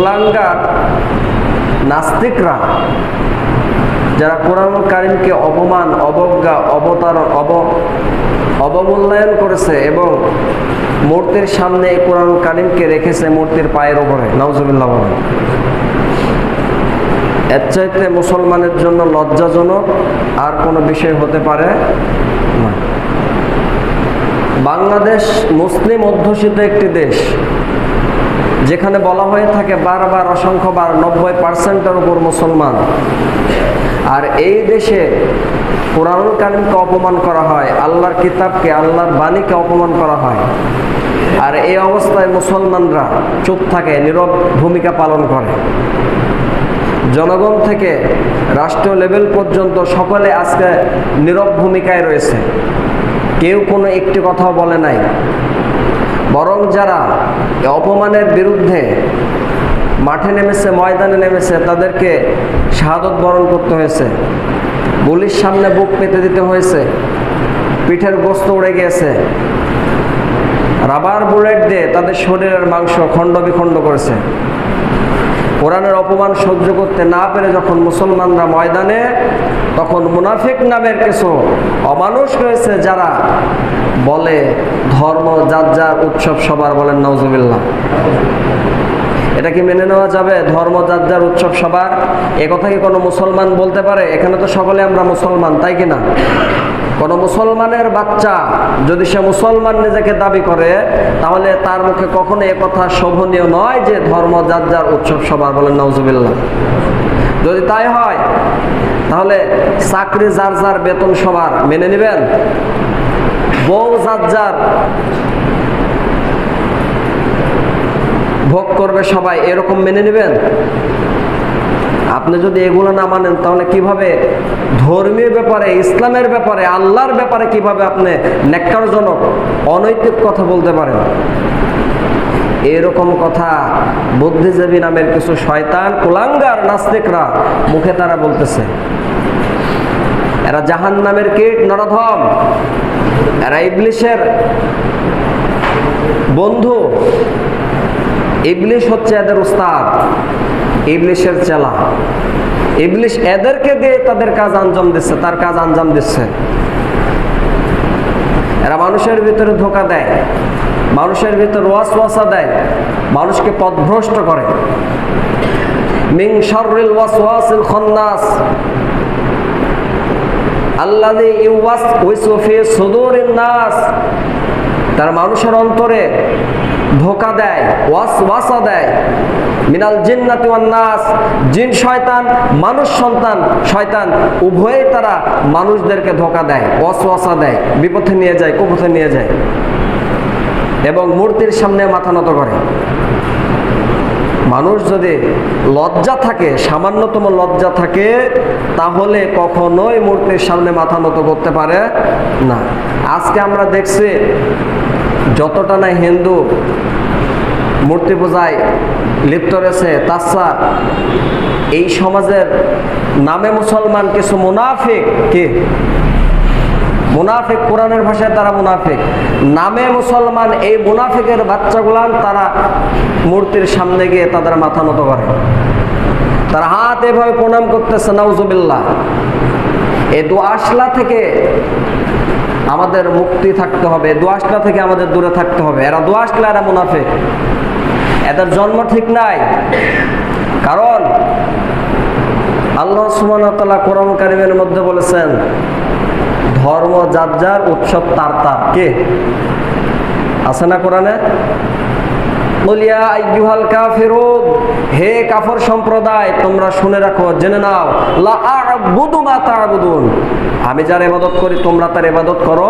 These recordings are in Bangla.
কুলাঙ্গার নাস্তিকরা যারা কোরআনুল কারীমকে অপমান, অবজ্ঞা, অবমূল্যায়ন করেছে এবং মূর্তির সামনে কোরআনুল কারীমকে রেখেছে মূর্তির পায়ের উপরে, নাউজুবিল্লাহ বলেন। এর চাইতে মুসলমানের জন্য লজ্জাজনক আর কোনো বিষয় হতে পারে না। বাংলাদেশ মুসলিম অধ্যুষিত একটি দেশ, যেখানে বলা হয়ে থাকে বারবার, অসংখ্যবার 90%-এর উপর মুসলমান। আর এই দেশে কোরআনুল কারীমকে অপমান করা হয়, আল্লাহর কিতাবকে, আল্লাহর বাণীকে অপমান করা হয়। আর এই অবস্থায় মুসলমানরা চুপ থাকে, নীরব ভূমিকা পালন করে। জনগণ থেকে রাষ্ট্রীয় লেভেল পর্যন্ত সকলে আজকে নীরব ভূমিকায় রয়েছে, কেউ কোনো একটি কথাও বলে নাই। বরং যারা অপমানের বিরুদ্ধে মাঠে নেমেছে, ময়দানে নেমেছে, তাদেরকে শাহাদত বরণ করতে হয়েছে, গুলির সামনে বুক পেতে দিতে হয়েছে, পিঠের গোস্ত উড়ে গিয়েছে, রাবার বুলেট দিয়ে তাদের শরীরের মাংস খণ্ড বিখণ্ড করেছে। কোরআনের অপমান সহ্য করতে না পেরে যখন মুসলমানরা ময়দানে, তখন মুনাফিক নামের কিছু অমানুষ রয়েছে যারা বলে ধর্ম যার যার, উৎসব সবার, বলেন নাউজুবিল্লাহ। এটা কি মেনে নেওয়া যাবে? ধর্ম যার যার, উৎসব সবার, এ কথা কি কোনো মুসলমান বলতে পারে? এখানে তো সকলে আমরা মুসলমান, তাই কি না? কোনো মুসলমানের বাচ্চা যদি সে মুসলমান নিজেকে দাবি করে, তাহলে তার মুখে কখনো এ কথা শোভনীয় নয় যে ধর্ম যার যার, উৎসব সবার, বলেন নাউজুবিল্লাহ। যদি তাই হয় তাহলে চাকরি যার যার, বেতন সবার মেনে নেবেন? বউ যার যার, ভোগ করবে সবাই, এরকম মেনে নেবেন? আপনি যদি এগুলো না মানেন, তাহলে কিভাবে ধর্মীয় ব্যাপারে, ইসলামের ব্যাপারে, আল্লাহর ব্যাপারে কিভাবে আপনি ন্যাক্কারজনক, অনৈতিক কথা বলতে পারেন? এরকম কথা বুদ্ধিজীবী নামের কিছু শয়তান, কুলাঙ্গার, নাস্তিকরা মুখে তারা বলতেছে। এরা জাহান্নামের কীট, নরধম, এরা ইবলিশের বন্ধু। ইবলিশ হচ্ছে এদের উস্তাদ, ইবলিশের চেলা। ইবলিশ এদেরকে দিয়ে তাদের কাজ আঞ্জাম দিচ্ছে, তার কাজ আঞ্জাম দিচ্ছে। এরা মানুষের ভিতরে ধোঁকা দেয়, মানুষের ভিতরে ওয়াসওয়াসা দেয়, মানুষকে পথভ্রষ্ট করে। মিন শাররিল ওয়াসওয়াসিল খান্নাস আল্লাযী ইউওয়াসওয়িসু ফি সুদুরিন নাস। তার মানুষের অন্তরে ধোঁকা দেয়, ওয়াসওয়াসা দেয়। মিনাল জিন্নাতি ওয়ান নাস, জিন শয়তান, মানুষ সন্তান শয়তান, উভয়ই তারা মানুষদেরকে ধোঁকা দেয়, ওয়াসওয়াসা দেয়, বিপথে নিয়ে যায়, কুপথে নিয়ে যায় এবং মূর্তির সামনে মাথা নত করে। মানুষ যদি লজ্জা থাকে, সামান্যতম লজ্জা থাকে, তাহলে কখনোই মূর্তির সামনে মাথা নত করতে পারে না। আজকে আমরা দেখছি যতটা না হিন্দু মূর্তি পূজায় লিপ্ত রয়েছে, তাছাড়া এই সমাজের নামে মুসলমান কিছু মুনাফিক, কি মুনাফিক, কোরআনের ভাষায় তারা মুনাফিক, নামে মুসলমান, এই মুনাফিকের বাচ্চাগুলান তারা মূর্তির সামনে গিয়ে তাদের মাথা নত করে, তারা হাত এভাবে প্রণাম করতেছে, নাউজুবিল্লাহ। এই দুআশলা থেকে আমাদের মুক্তি থাকতে হবে, দুআশলা থেকে আমাদের দূরে থাকতে হবে। এরা দুআশলা, এরা মুনাফিক, এদের জন্ম ঠিক নাই। কারণ আল্লাহ সুবহানাহু ওয়া তাআলা কোরআন কারীমের মধ্যে বলেছেন, ধর্ম যার যার, উৎসব তার তার। কে আছে না কোরআনে? বলিয়া আইয়ুহাল কাফিরুন, হে কাফর সম্প্রদায়, তোমরা শুনে রাখো, জেনে নাও, লা আ'বুদু মা তা'বুদুন, আমি যার ইবাদত করি তোমরা তার ইবাদত করো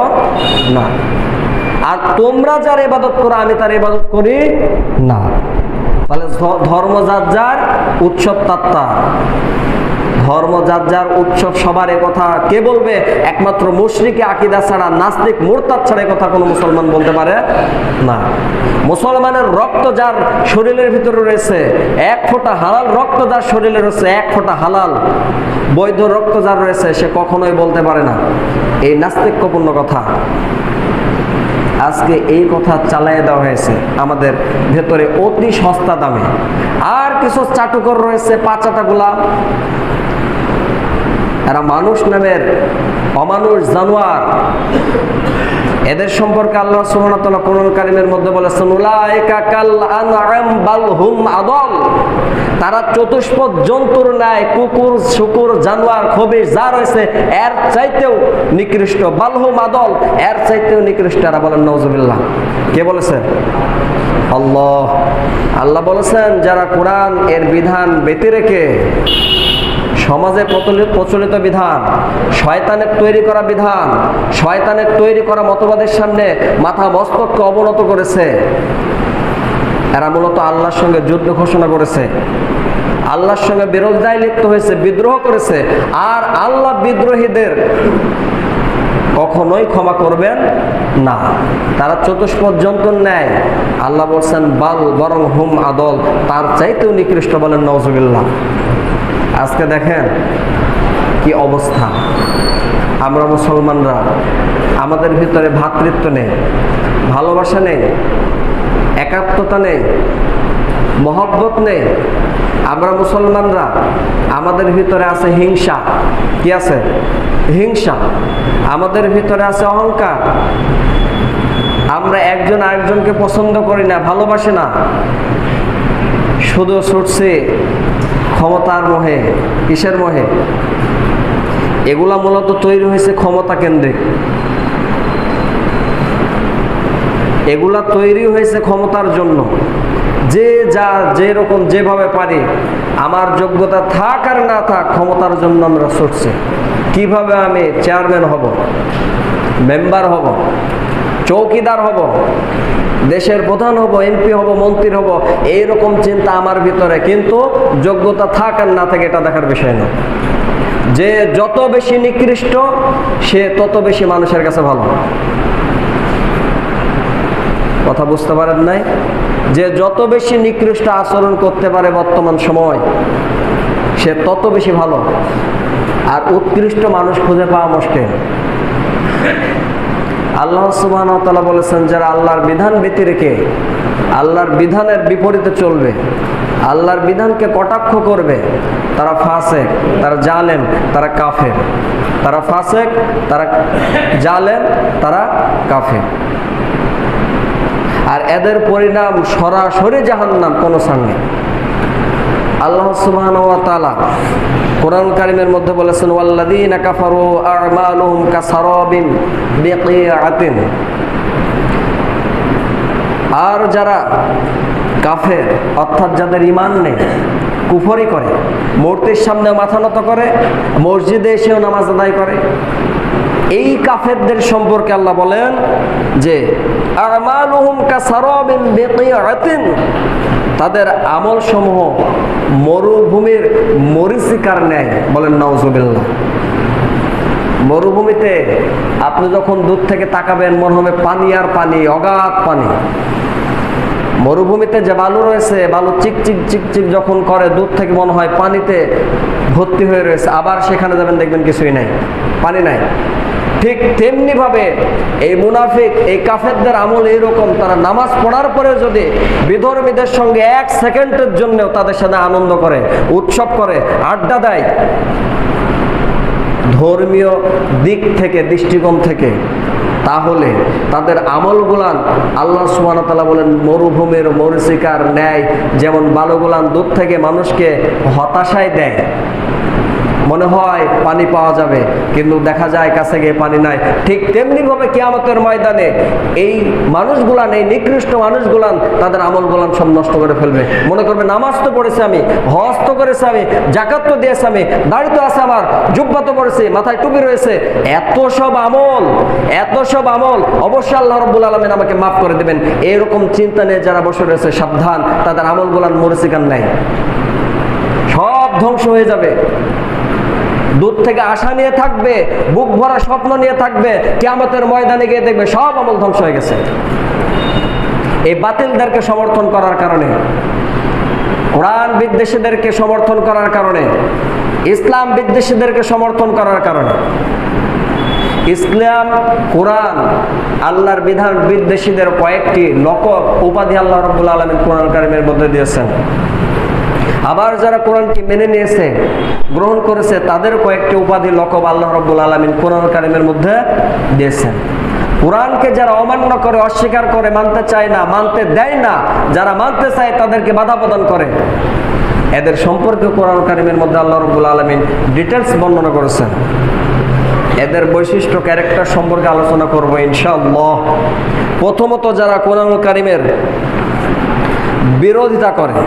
না, আর তোমরা যার ইবাদত করো আমি তার ইবাদত করি না। তাহলে ধর্ম যার যার, উৎসব তার তার। ধর্ম যার যার, উৎসব সবার, এ কথা কে বলবে? একমাত্র মুশরিকে আকীদা ছাড়া, নাস্তিক মুরতাদ ছাড়া এ কথা কোনো মুসলমান বলতে পারে না। মুসলমানের রক্ত যার শরীরের ভিতরে রয়েছে, এক ফোঁটা হালাল রক্ত যার শরীরে রয়েছে, এক ফোঁটা হালাল বৈধ রক্ত যার রয়েছে, সে কখনোই বলতে পারে না এই নাস্তিক্যপূর্ণ কথা। আজকে এই কথা চালিয়ে দেওয়া হয়েছে আমাদের ভেতরে অতি সস্তা দামে। আর কিছু চাটুকর রয়েছে, পাঁচাটা গোলাম, এরা মানুষ নামের অমানুষ জানোয়ার। এদের সম্পর্কে আল্লাহ সুবহানাহু ওয়া তাআলা কোরআন কারীমের মধ্যে বলেছেন, উলাইকা কাল আনআম বাল হুম আদল। তারা চতুষ্পদ জন্তুর ন্যায়, কুকুর, শুকুর, জানোয়ার, খবিশ যা রয়েছে এর চাইতেও নিকৃষ্ট। বাল হুম আদল, এর চাইতেও নিকৃষ্ট। এরা বলেন নাউজুবিল্লাহ। কে বলেছেন? আল্লাহ। আল্লাহ বলেছেন যারা কোরআন এর বিধান ব্যতি রেখে সমাজে প্রচলিত বিধান, শয়তানের তৈরি করা বিধান, শয়তানের তৈরি করা মতবাদের সামনে মাথা মস্তককে অবনত করেছে, এরা মূলত আল্লাহর সঙ্গে যুদ্ধ ঘোষণা করেছে, আল্লাহর সঙ্গে বিরোধিতায় লিপ্ত হয়েছে, বিদ্রোহ করেছে। আর আল্লাহ বিদ্রোহীদের কখনোই ক্ষমা করবেন না। তারা চতুষ্পদ জন্তুর ন্যায়। আল্লাহ বলছেন বাল, বরং হুম আদল, তার চাইতেও নিকৃষ্ট। বলেন নাউজুবিল্লাহ। আজকে দেখেন কি অবস্থা। আমরা মুসলমানরা, আমাদের ভিতরে ভ্রাতৃত্ব নেই, ভালোবাসা নেই, একাত্মতা নেই, মহব্বত নেই। আমরা মুসলমানরা, আমাদের ভিতরে আছে হিংসা। কি আছে? হিংসা। আমাদের ভিতরে আছে অহংকার। আমরা একজন আরেকজনকে পছন্দ করি না, ভালোবাসি না, শুধু ছুটছে ক্ষমতার মোহে। কিসের মোহে? এগুলা মূলত তৈরি হয়েছে ক্ষমতা কেন্দ্রিক। এগুলা তৈরি হয়েছে ক্ষমতার জন্য। যে যা যেরকম যেভাবে পারে, আমার যোগ্যতা থাক আর না থাক, ক্ষমতার জন্য আমরা ছুটছি। কিভাবে আমি চেয়ারম্যান হব, মেম্বার হব, চৌকিদার হব, দেশের প্রধান হব, এমপি হব, মন্ত্রী হব, এইরকম চিন্তা আমার ভিতরে। কিন্তু যোগ্যতা থাক আর না থাকে এটা দেখার বিষয় না। যে যত বেশি নিকৃষ্ট, সে তত বেশি মানুষের কাছে ভালো। কথা বুঝতে পারেন নাই? যে যত বেশি নিকৃষ্ট আচরণ করতে পারে বর্তমান সময়, সে তত বেশি ভালো। আর উৎকৃষ্ট মানুষ খুঁজে পাওয়া মুশকিল। আল্লাহ সুবহানাহু ওয়া তাআলা বলেছেন যারা আল্লাহর বিধান ব্যতি রেখে আল্লাহর বিধানের বিপরীতে চলবে, আল্লাহর বিধানকে কটাক্ষ করবে, তারা ফাসেক, তারা জালেম, তারা কাফের। তারা ফাসেক, তারা জালেম, তারা কাফের। আর এদের পরিণাম সরাসরি জাহান্নাম, কোনো সঙ্গে। আল্লাহ সুবহানাহু ওয়া তাআলা কোরআন কারীমের মধ্যে বলেছেন ওয়াল্লাযীনা কাফারু আ'মালুহুম কাসারাবিন বিকিআতিন। আর যারা কাফের, অর্থাৎ যাদের ঈমান নেই, কুফরি করে, মূর্তির সামনে মাথা নত করে, মসজিদে এসেও নামাজ আদায় করে, এই কাফেরদের সম্পর্কে আল্লাহ বলেন যে আ'মালুহুম কাসারাবিন বিকিআতিন, তাদের আমল সমূহ মরুভূমির মরীচিকার ন্যায়। বলেন নাউজুবিল্লাহ। মরুভূমিতে আপনি যখন দূর থেকে তাকাবেন মনে হবে পানি আর পানি, অগাধ পানি। মরুভূমিতে যে বালু রয়েছে, বালু চিকচিক চিকচিক যখন করে, দূর থেকে মনে হয় পানিতে ভর্তি হয়ে রয়েছে। আবার সেখানে যাবেন, দেখবেন কিছুই নাই, পানি নাই। ঠিক তেমনি ভাবে এই মুনাফিক, এই কাফেরদের আমল এইরকম। তারা নামাজ পড়ার পরে যদি বিধর্মীদের সঙ্গে এক সেকেন্ডের জন্যও তাদের সাথে আনন্দ করে, উৎসব করে, আড্ডা দেয়, ধর্মীয় দিক থেকে, দৃষ্টিকোণ থেকে, তাহলে তাদের আমলগুলান আল্লাহ সুবহানাহু ওয়া তাআলা বলেন মরুভূমির মরীচিকার ন্যায়। যেমন বালুগুলান দূর থেকে মানুষকে হতাশায় দেয়, মনে হয় পানি পাওয়া যাবে, কিন্তু দেখা যায় কাছে গিয়ে পানি নাই। ঠিক তেমনি ভাবে কিয়ামতের ময়দানে এই মানুষগুলান, এই নিকৃষ্ট মানুষগুলান তাদের আমলগুলান সব নষ্ট করে ফেলবে। মনে করবে নামাজ তো পড়েছে আমি, হজ তো করেছে আমি, জাকাত তো দিয়েছে আমি, দাড়ি তো আছে আমার, জুব্বা তো পড়েছে, মাথায় টুপি রয়েছে, এত সব আমল, এত সব আমল, অবশ্যই আল্লাহ রাব্বুল আলামিন আমাকে মাফ করে দেবেন। এরকম চিন্তা নিয়ে যারা বসে রয়েছে, সাবধান, তাদের আমলগুলান মরীচিকার নাই, সব ধ্বংস হয়ে যাবে। দূর থেকে আশা নিয়ে থাকবে, বুক ভরা স্বপ্ন নিয়ে থাকবে, কিয়ামতের ময়দানে গিয়ে দেখবে সব আমল ধ্বংস হয়ে গেছে। এই বাতিলদেরকে সমর্থন করার কারণে, কোরআন বিদ্বেষীদেরকে সমর্থন করার কারণে, ইসলাম বিদ্বেষীদেরকে সমর্থন করার কারণে, ইসলাম, কোরআন, আল্লাহর বিধান বিদ্বেষীদের কয়েকটি লকব উপাধি আল্লাহ রাব্বুল আলামিন কোরআন কারীমের মধ্যে দিয়েছেন। আবার যারা কোরআনকে মেনে নিয়েছে, গ্রহণ করেছে, তাদের কয়েকটি উপাধি লকব আল্লাহ রাব্বুল আলামিন কোরআন কারীমের মধ্যে দিয়েছেন। কোরআনকে যারা অমান্য করে, অস্বীকার করে, মানতে চায় না, মানতে দেয় না, যারা মানতে চায় তাদেরকে বাধা প্রদান করে, এদের সম্পর্কে কোরআন কারীমের মধ্যে আল্লাহ রাব্বুল আলামিন ডিটেইলস বর্ণনা করেছেন। এদের বৈশিষ্ট্য, ক্যারেক্টার সম্পর্কে আলোচনা করব ইনশাআল্লাহ। প্রথমত, যারা কোরআন কারীমের বিরোধিতা করে,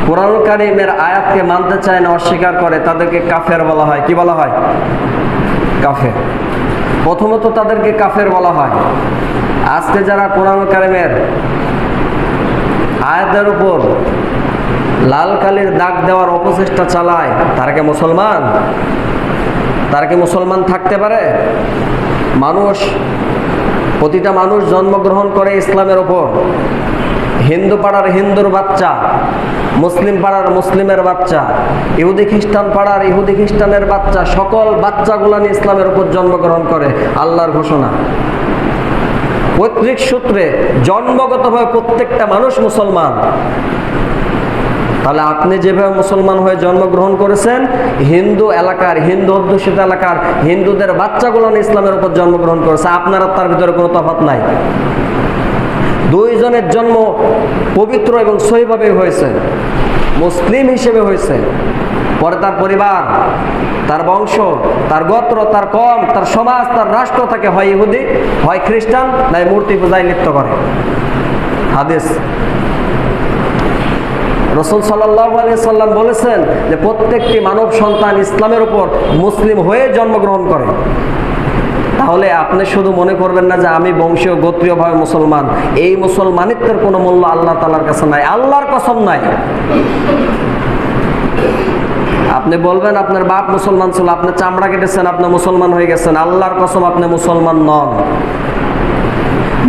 কোরআন কারীমের আয়াতকে মানতে চায় না, অস্বীকার করে, তাদেরকে কাফের বলা হয়। কি বলা হয়? কাফের। প্রথমত তাদেরকে কাফের বলা হয়। আজকে যারা কোরআন কারীমের আয়াতের উপর লাল কালির দাগ দেওয়ার অপচেষ্টা চালায়, তারা কি মুসলমান? তারা কি মুসলমান থাকতে পারে? প্রতিটা মানুষ জন্মগ্রহণ করে ইসলামের ওপর। হিন্দু পাড়ার হিন্দুর বাচ্চা, মুসলিম পাড়ার মুসলিমের বাচ্চা, ইহুদি খ্রিস্টান পাড়ার ইহুদি খ্রিস্টানের বাচ্চা, সকল বাচ্চাগুলা নিয়ে ইসলামের উপর জন্মগ্রহণ করে। আল্লাহর ঘোষণা, পৈতৃক সূত্রে জন্মগতভাবে প্রত্যেকটা মানুষ মুসলমান। তাহলে আপনি যেভাবে মুসলমান হয়ে জন্মগ্রহণ করেছেন, হিন্দু এলাকার, হিন্দু অধ্যুষিত এলাকার হিন্দুদের বাচ্চাগুলো ইসলামের উপর জন্মগ্রহণ করেছে। আপনার তার ভিতরে কোনো তফাৎ নাই। দুইজনের জন্ম পবিত্র এবং সহিভাবে হয়েছে, মুসলিম হিসেবে হয়েছে। পরে তার পরিবার, তার বংশ, তার গোত্র, তার কম, তার সমাজ, তার রাষ্ট্র থাকে হয় ইহুদি, হয় খ্রিস্টান, নাই মূর্তি পূজায় লিপ্ত করে। হাদিস, রাসূল সাল্লাল্লাহু আলাইহি সাল্লাম বলেছেন যে প্রত্যেকটি মানব সন্তান ইসলামের উপর মুসলিম হয়ে জন্মগ্রহণ করে। তাহলে আপনি শুধু মনে করবেন না যে আমি বংশীয় গোত্রীয়ভাবে মুসলমান। এই মুসলমানিত্বের কোনো মূল্য আল্লাহ তাআলার কাছে নাই, আল্লাহর কসম নাই। আপনি বলবেন আপনার বাপ মুসলমান ছিল, আপনি চামড়া কেটেছেন, আপনি মুসলমান হয়ে গেছেন। আল্লাহর কসম, আপনি মুসলমান নন।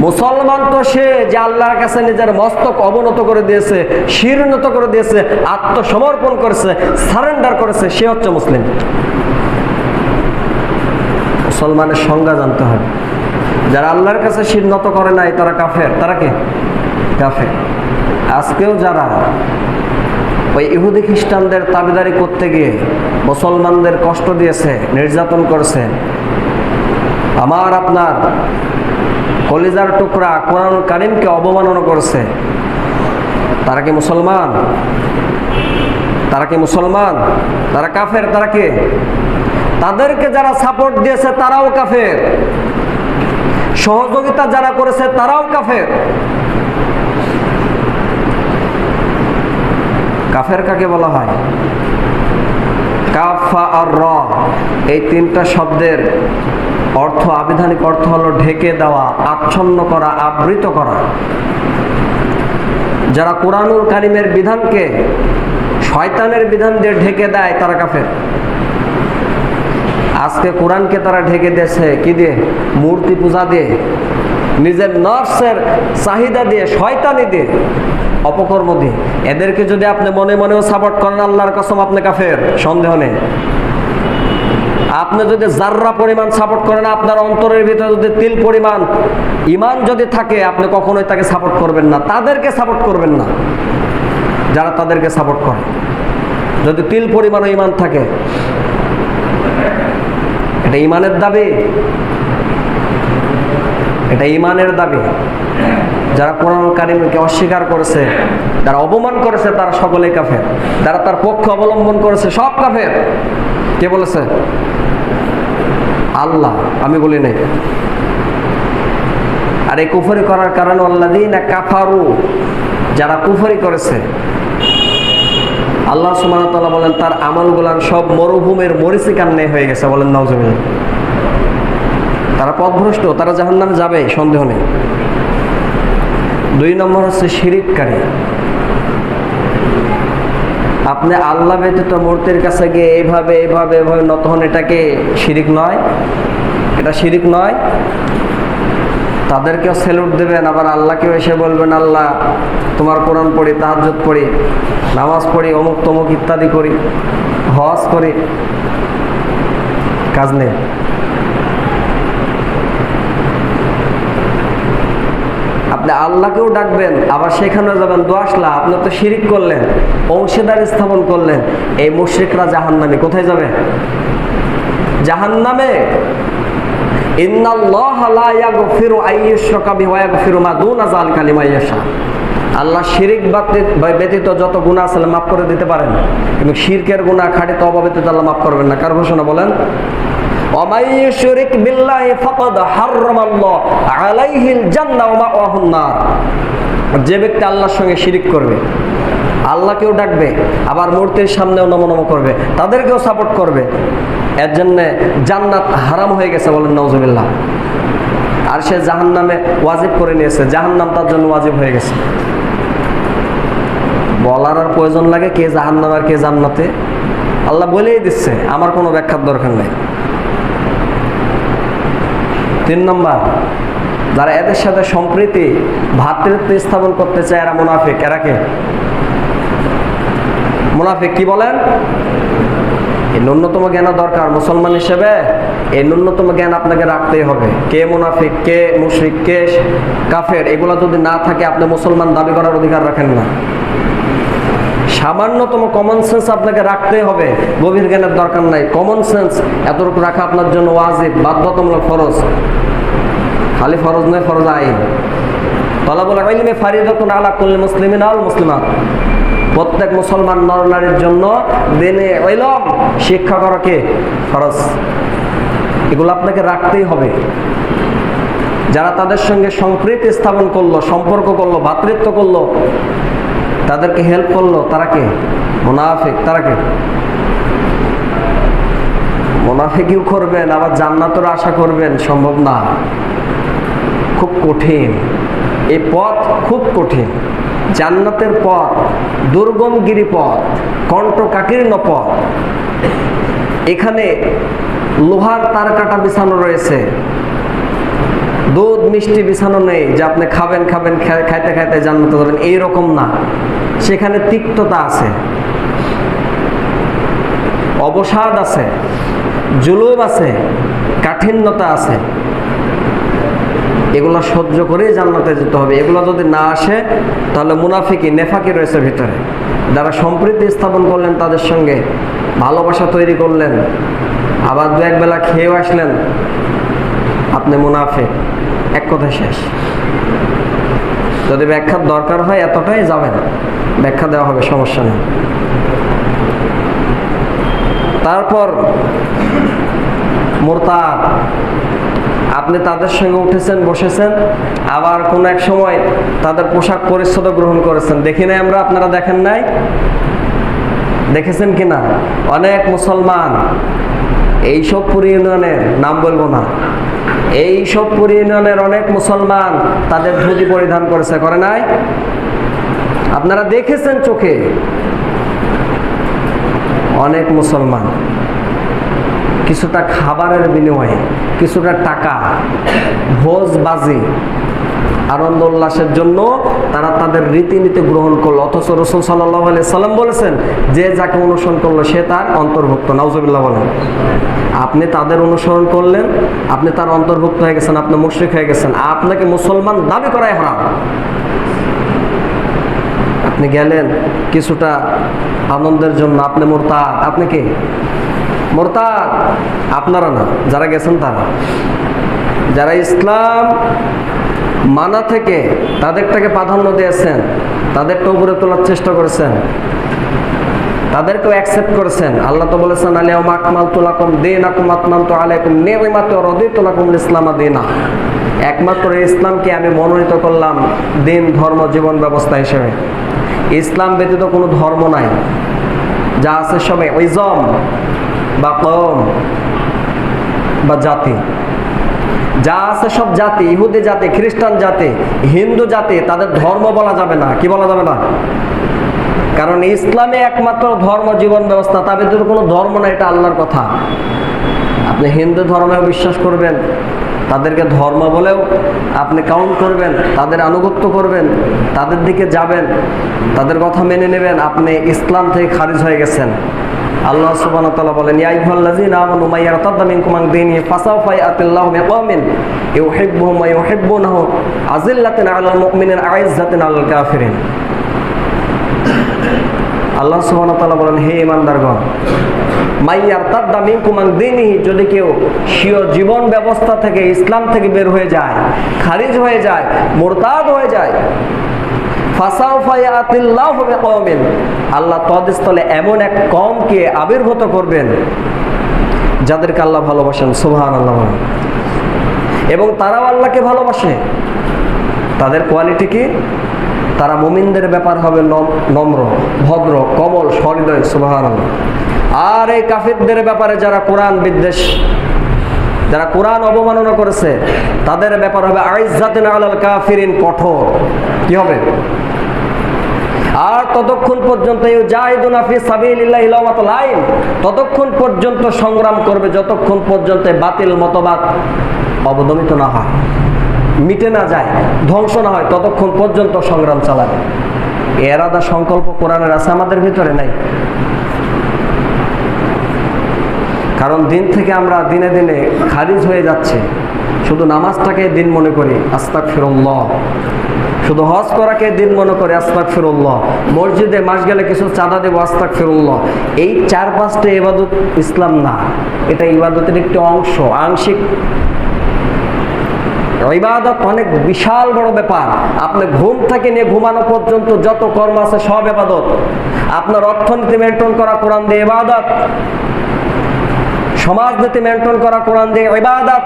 মুসলমান তো সে যে আল্লাহর কাছে নিজের মস্তক অবনত করে দিয়েছে, শিরনত করে দিয়েছে, আত্মসমর্পণ করেছে, সারেন্ডার করেছে, সে হচ্ছে মুসলিম। মুসলমানের সংজ্ঞা জানতে হবে। যারা আল্লাহর কাছে শিরনত করে নাই তারা কাফের। তারা কি? কাফের। আজকেও যারা ওই ইহুদি খ্রিস্টানদের তাবেদারি করতে গিয়ে মুসলমানদের কষ্ট দিয়েছে, নির্যাতন করেছে, আমার আপনার কলিজার টুকরা কোরআন কারীমকে অবমাননা করেছে, তারা কি মুসলমান? তারা কি মুসলমান? তারা কাফের। তারা কি? তাদেরকে যারা সাপোর্ট দিয়েছে তারাও কাফের, সহযোগিতা যারা করেছে তারাও কাফের। কাফের কাকে বলা হয়? কাফা আর র, এই তিনটা শব্দের অর্থ, আবিধানিক অর্থ হলো ঢেকে দেওয়া, আচ্ছন্ন করা, আবৃত করা। যারা কোরআনুল কারীমের বিধানকে শয়তানের বিধান দিয়ে ঢেকে দেয় তারা কাফের। আজকে কোরআনকে তারা ঢেকে দিয়েছে কি দিয়ে? মূর্তি পূজা দিয়ে, নিজের নফসের চাহিদা দিয়ে, শয়তানি দিয়ে, অপকর্ম দিয়ে। এদেরকে যদি আপনি মনে মনেও সাপোর্ট করেন, আল্লাহর কসম আপনি কাফের, সন্দেহ নেই। আপনি যদি জাররা পরিমাণ সাপোর্ট করেন, আপনার অন্তরের ভিতরে যদি তিল পরিমাণ ঈমান যদি থাকে, আপনি কখনোই তাকে সাপোর্ট করবেন না, তাদেরকে সাপোর্ট করবেন না যারা তাদেরকে সাপোর্ট করে। যদি তিল পরিমাণ ঈমান থাকে, এটা ঈমানের দাবি, এটা ঈমানের দাবি। যারা কোরআন কারীমকে অস্বীকার করেছে, যারা অপমান করেছে, তারা সকলেই কাফের। যারা তার পক্ষ অবলম্বন করেছে সব কাফের। কে বলেছে? আল্লাহ, আমি বলি নাই। আর এই কুফরি করার কারণে আল্লাযীনা কাফারু, যারা কুফরি করেছে, আল্লাহ সুবহানাহু ওয়া তাআলা বলেন তার আমলগুলান সব মরুভূমির মরিচিকার ন্যায় হয়ে গেছে। বলেন নাউজুবিল্লাহ। তারা পথভ্রষ্ট, তারা জাহান্নামে যাবে, সন্দেহ নেই। 2 নম্বর হচ্ছে শিরিককারী। আপনি আল্লাহ ব্যতীত মূর্তির কাছে গিয়ে এইভাবে এইভাবে এইভাবে নত হন, এটাকে শিরিক নয়? এটা শিরিক নয়? তাদেরকেও স্যালুট দেবেন, আবার আল্লাহকেও এসে বলবেন আল্লাহ তোমার কোরআন পড়ি, তাহাজ্জুদ পড়ি, নামাজ পড়ি, অমুক তমুক ইত্যাদি করি, হজ করি। কাজ নেই। আপনি আল্লাহকেও ডাকবেন, আবার সেখানেও যাবেন, দোয়াশলা আপনি তো শিরিক করলেন, অংশীদার স্থাপন করলেন। এই মুশরিকরা জাহান্নামে। কোথায় যাবে? জাহান্নামে। ইন্নাল্লাহা লা ইয়াগফিরু আইয়ুশরাকা বিহি ওয়া ইয়াগফিরু মা দুনা যালিকা লিমান ইয়াশা। আল্লাহ শিরিক ব্যতীত যত গুনাহ আছে মাফ করে দিতে পারেন, কিন্তু শিরকের গুনাহ খাঁটি তওবা ব্যতীত আল্লাহ মাফ করবেন না। কার ঘোষণা বলেন? ওয়া মান ইউশরিক বিল্লাহি ফাকাদ হাররামাল্লাহু আলাইহিল জান্নাহ ওয়া মাওয়াহুন নার। যে ব্যক্তি আল্লাহর সঙ্গে শিরিক করবে, আল্লাহকেও ডাকবে, আবার মূর্তির সামনেও নমো করবে, তাদেরকেও সাপোর্ট করবে, এর জন্য জান্নাত হারাম হয়ে গেছে। বলেন নাউজুবিল্লাহ। আর সে জাহান্নামে ওয়াজিব করে নিয়েছে, জাহান্নাম তার জন্য ওয়াজিব হয়ে গেছে। বলার আর প্রয়োজন লাগে কে জাহান্নাম আর কে জান্নাতে? আল্লাহ বলেই দিচ্ছে, আমার কোনো ব্যাখ্যার দরকার নেই। 3 নম্বর, যারা এদের সাথে সম্প্রীতি ভ্রাতৃত্ব স্থাপন করতে চায় এরা মুনাফিক। এরা কে? মুনাফিক। কি বলেন? এই ন্যূনতম জ্ঞান দরকার মুসলমান হিসেবে। এই ন্যূনতম জ্ঞান আপনাকে রাখতেই হবে। কে মুনাফিক, কে মুশরিক, কে কাফের, এগুলো যদি না থাকে আপনি মুসলমান দাবি করার অধিকার রাখেন না। সামান্যতম কমন সেন্স আপনাকে রাখতেই হবে। গভীর জ্ঞানের দরকার নাই, কমন সেন্স এতটুকু রাখা আপনার জন্য ওয়াজিব, বাধ্যতামূলক, ফরজ। খালি ফরজ নয়, ফরজ আইন। তালাবুল ইলমি ফারিদাতুন আলা কুল্লি মুসলিমিন ওয়াল মুসলিমাত। প্রত্যেক মুসলমান নর নারীর জন্য দিনে ইলম শিক্ষা করা কে? ফরজ। এগুলো আপনাকে রাখতেই হবে। যারা তাদের সঙ্গে সম্প্রীতি স্থাপন করলো, সম্পর্ক করলো, ভ্রাতৃত্ব করলো, তাদেরকে হেল্প করলো, তারা কে? মুনাফিক। তারা কে? মুনাফিকিও করবেন আবার জান্নাতের আশা করবেন, সম্ভব না। খুব কঠিন এই পথ, খুব কঠিন। জান্নাতের পথ দুর্গম গিরিপথ, কণ্টকাকীর্ণ পথ। এখানে লোহার তার কাটা বিছানো রয়েছে, দুধ মিষ্টি বিছানো নেই যে আপনি খাবেন খাবেন খাইতে খাইতে জান্নাতে যাবেন, এইরকম না। সেখানে তিক্ততা আছে, অবসাদ আছে, জুলুম আছে, কাঠিন্যতা আছে। এগুলো সহ্য করেই জান্নাতে যেতে হবে। এগুলো যদি না আসে তাহলে মুনাফিকি, নেফাকি রয়েছে ভিতরে। যারা সম্প্রীতি স্থাপন করলেন, তাদের সঙ্গে ভালোবাসা তৈরি করলেন, আবার দু এক বেলা খেয়েও আসলেন, আপনি মুনাফিক। এক কথা শেষ। যদি ব্যাখ্যার দরকার হয় এতটাই যাবেন, ব্যাখ্যা দেওয়া হবে, সমস্যা নেই। তারপর মুরতাদ। আপনি তাদের সঙ্গে উঠেছেন, বসেছেন, আবার কোন এক সময় তাদের পোশাক পরিচ্ছদ গ্রহণ করেছেন। দেখি নাই আমরা? আপনারা দেখেন নাই? দেখেছেন কিনা? অনেক মুসলমান এইসব পুরী ইউনিয়নের, নাম বলবো না, এইসব পুরী ইউনিয়নের অনেক মুসলমান তাদের ধুতি পরিধান করেছে, করে নাই? আপনারা দেখেছেন চোখে। অনেক মুসলমান কিছুটা খাবারের বিনিময়ে, কিছুটা টাকা, ভোজবাজি, আনন্দ উল্লাসের জন্য তারা তাদের রীতিনীতি গ্রহণ করলো। অথচ রাসূল সাল্লাল্লাহু আলাইহি সাল্লাম বলেছেন, যে যাকে অনুসরণ করলো সে তার অন্তর্ভুক্ত। নাউজুবিল্লাহ বলেন। আপনি তাদের অনুসরণ করলেন, আপনি তার অন্তর্ভুক্ত হয়ে গেছেন, আপনি মুশরিক হয়ে গেছেন। আপনাকে মুসলমান দাবি করাই হারাম। আপনি গেলেন কিছুটা আনন্দের জন্য, আপনি মুরতাদ। আপনি কি? মুরতাদ। আপনারা না, যারা গেছেন তারা। যারা ইসলাম মানা থেকে তাদেরটাকে প্রাধান্য দিয়েছেন, তাদেরটা উপরে তোলার চেষ্টা করেছেন, তাদেরকেও অ্যাকসেপ্ট করেছেন। আল্লাহ তো বলেছেন, আলিয়াউমা আকমালতু লাকুম দীনাকুম ওয়া আতমামতু আলাইকুম নি'মাতি ওয়া রাদিতু লাকুমুল ইসলামা দীনা। একমাত্র ইসলামকে আমি মনোনীত করলাম দিন, ধর্ম, জীবন ব্যবস্থা হিসেবে। ইসলাম ব্যতীত কোনো ধর্ম নাই। যা আছে সবে ইজম বা কওম বা জাতি। যা আছে সব জাতি, ইহুদি জাতি, খ্রিস্টান জাতি, হিন্দু জাতি, তাদের ধর্ম বলা যাবে না। কি বলা যাবে না? কারণ ইসলামে একমাত্র ধর্ম, জীবন ব্যবস্থা, তার ভিতরে কোনো ধর্ম না। এটা আল্লাহর কথা। আপনি হিন্দু ধর্মেও বিশ্বাস করবেন, তাদেরকে ধর্ম বলেও আপনি কাউন্ট করবেন, তাদের আনুগত্য করবেন, তাদের দিকে যাবেন, তাদের কথা মেনে নেবেন, আপনি ইসলাম থেকে খারিজ হয়ে গেছেন। আল্লাহ সুবহানাহু ওয়া তাআলা বলেন, ইয়া আইয়ুহাল্লাযীনা আমানু মান ইয়ারতাদ্দা মিনকুম আন দীনিহি ফাসাওফা ইয়াতিল্লাহু বিকওমিন ইউহিব্বুহুম ওয়া ইউহিব্বুনাহু আযিল্লাতিন আলাল মুমিনিন আইজ্জাতিন আলাল কাফিরিন। আল্লাহ সুবহানাহু ওয়া তাআলা বলেন, হে ঈমানদারগণ, মান ইয়ারতাদ্দা মিনকুম আন দীনিহি, যদি কেউ স্বীয় জীবন ব্যবস্থা থেকে, ইসলাম থেকে বের হয়ে যায়, খারিজ হয়ে যায়, মুরতাদ হয়ে যায়, ফাসাওফা ইয়াতিল্লাহু বিকওমিন, আল্লাহ তদস্থলে এমন এক কওমকে আবির্ভূত করবেন যাদেরকে আল্লাহ ভালোবাসেন। সুবহানাল্লাহ। এবং তারাও আল্লাহকে ভালোবাসে। তাদের কোয়ালিটি কি? তারা মুমিনদের ব্যাপার হবে নম্র, ভদ্র, কোমল, সহৃদয়। সুবহানাল্লাহ। আর এই কাফিরদের ব্যাপারে যারা কোরআন বিদ্বেষ, যারা কোরআন অবমাননা করেছে, তাদের ব্যাপার হবে আইজ্জাতিন আলাল কাফিরিন, কঠোর। কি হবে? আর ততক্ষণ পর্যন্ত ইউজাহিদুনা ফি সাবিলিল্লাহি লাওমাত লাইম, ততক্ষণ পর্যন্ত সংগ্রাম করবে যতক্ষণ পর্যন্ত বাতিল মতবাদ অবদমিত না হয়, মিটে না যায়, ধ্বংস না হয়, ততক্ষণ পর্যন্ত সংগ্রাম চালাবে। এর আদা সংকল্প কোরআনের আছে, আমাদের ভিতরে নাই। কারণ দিন থেকে আমরা দিনে দিনে খারিজ হয়ে যাচ্ছে। শুধু নামাজটাকে দিন মনে করি, আস্তাগফিরুল্লাহ। শুধু হজ করাকে দিন মনে করে, আস্তাগফিরুল্লাহ। মসজিদে মাস গেলে কিছু চাঁদা দেবো, আস্তাগফিরুল্লাহ। এই 4-5টা ইবাদত ইসলাম না, এটা ইবাদতের একটি অংশ, আংশিক। ইবাদত অনেক বিশাল বড় ব্যাপার। আপনি ঘুম থেকে নিয়ে ঘুমানো পর্যন্ত যত কর্ম আছে সব ইবাদত। আপনার অর্থনীতি মেনটেন করা কোরআন দিয়ে ইবাদত, সমাজনীতি মেনটেন করা কোরআন দিয়ে ইবাদত,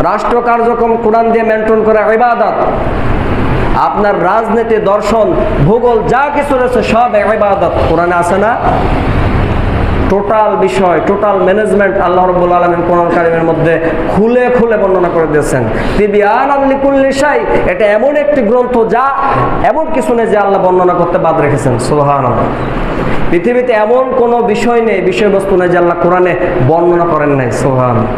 রাষ্ট্র কার্যক্রম কোরআন দিয়ে মেনটেন করা ইবাদত। আপনার রাজনীতি, দর্শন, ভূগোল যা কিছু রয়েছে সব ইবাদত। কোরআনে আছে না? টোটাল বিষয়, টোটাল ম্যানেজমেন্ট আল্লাহ রাব্বুল আলামিন কোরআন কারীমের মধ্যে খুলে খুলে বর্ণনা করে দিয়েছেন। তিবিয়ানাল লিকুল্লি শাই, এটা এমন একটি গ্রন্থ যা এমন কিছু নেই যে আল্লাহ বর্ণনা করতে বাদ রেখেছেন। সুবহানাল্লাহ। পৃথিবীতে এমন কোনো বিষয় নেই, বিষয়বস্তু নেই যে আল্লাহ কোরআনে বর্ণনা করেন নাই। সুবহানাল্লাহ।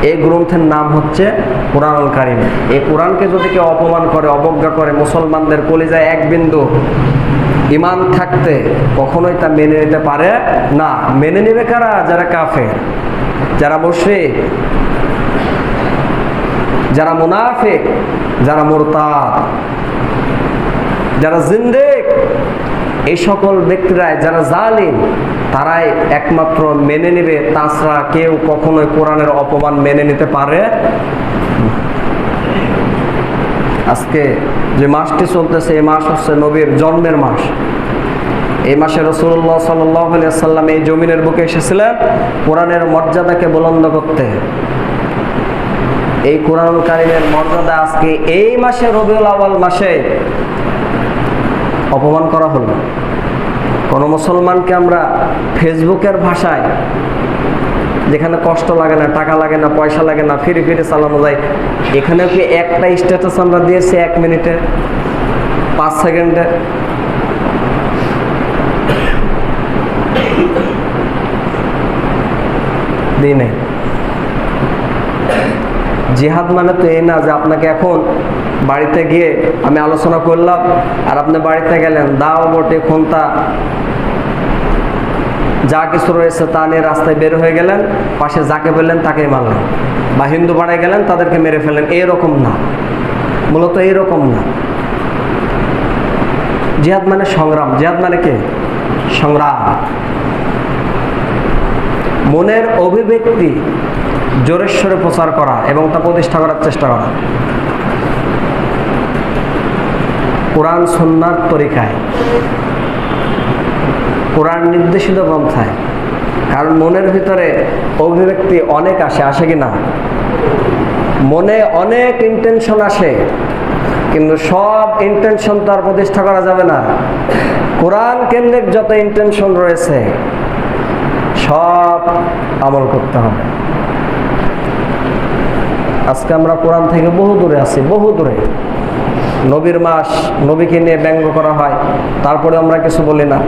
এই গ্রন্থের নাম হচ্ছে কোরআনুল কারীম। এই কোরআনকে যদি কেউ অপমান করে, অবজ্ঞা করে, মুসলমানদের কলিজায় এক বিন্দু ঈমান থাকতে কখনোই তা মেনে নিতে পারে না। মেনে নেবে কারা? যারা কাফের, যারা মুশরিক, যারা মুনাফিক, যারা মুরতাদ, যারা জিন্দেক, এই সকল ব্যক্তিরাই, যারা জালিম, তারাই একমাত্র মেনে নেবে। তাছাড়া কেউ কখনোই কোরআনের অপমান মেনে নিতে পারে। আজকে যে মাসটি চলতেছে, এই মাস হচ্ছে নবীর জন্মের মাস। এই মাসে রাসূলুল্লাহ সাল্লাল্লাহু আলাইহি ওয়াসাল্লাম এই জমিনের বুকে এসেছিলেন কোরআনের মর্যাদাকে বুলন্দ করতে। এই কোরআনুল কারীমের মর্যাদা আজকে এই মাসে, রবিউল আউয়াল মাসে অপমান করা হলো। কোন মুসলমানকে আমরা ফেসবুকের ভাষায়, যেখানে কষ্ট লাগে না, টাকা লাগে না, পয়সা লাগে না, ফিরে ফিরে চালানো যায়, এখানে কি একটা স্ট্যাটাস আমরা দিয়েছি 1 মিনিটে, 5 সেকেন্ডে? দিনে জিহাদ মানে তো এই না যে আপনাকে এখন বাড়িতে গিয়ে আমি আলোচনা করলাম আর আপনি বাড়িতে গেলেন, দাও বটে খুন্তা যা কিছু রয়েছে তা নিয়ে রাস্তায় বের হয়ে গেলেন, পাশে যাকে পেলেন তাকেই মারলেন, বা হিন্দু পাড়ায় গেলেন তাদেরকে মেরে ফেললেন। এইরকম না, মূলত এইরকম না। জিহাদ মানে সংগ্রাম। জিহাদ মানে কি? সংগ্রাম। মনের অভিব্যক্তি জোরেশ্বরে প্রচার করা এবং তা প্রতিষ্ঠা করার চেষ্টা করা কোরআন সুন্নাহর তরিকায়, কোরআন নির্দেশিত গ্রন্থায়। কারণ মনের ভিতরে অভিব্যক্তি অনেক আসে কি না? মনে অনেক ইন্টেনশন আসে, কিন্তু সব ইন্টেনশন তো আর প্রতিষ্ঠা করা যাবে না। কোরআন কেন্দ্রিক যত ইন্টেনশন রয়েছে সব আমল করতে হবে। আজকে আমরা কোরআন থেকে বহু দূরে আছি, বহু দূরে। নবীর মাস, নবীকে নিয়ে ব্যঙ্গ করা হয়, তারপরে আমরা কিছু বলি না।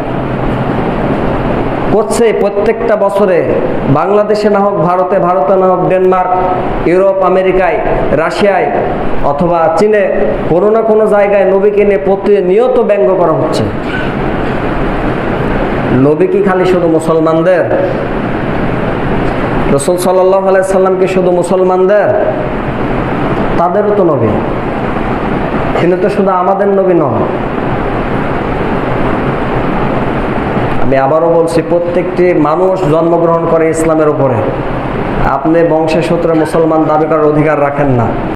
করছে প্রত্যেকটা বছরে, বাংলাদেশে না হোক, ভারতে না হোক, ডেনমার্ক, ইউরোপ, আমেরিকায়, রাশিয়ায় অথবা চীনে, কোনো না কোনো জায়গায় নবীকে নিয়ে প্রতিনিয়ত ব্যঙ্গ করা হচ্ছে। নবী কি খালি শুধু মুসলমানদের? রাসূল সাল্লাল্লাহু আলাইহি সাল্লাম কি শুধু মুসলমানদের? তাদেরও তো নবী, তিনি তো শুধু আমাদের নবী নন। আমি আবারও বলছি, প্রত্যেকটি মানুষ জন্মগ্রহণ করে ইসলামের উপরে। আপনি বংশের সূত্রে মুসলমান দাবি করার অধিকার রাখেন না।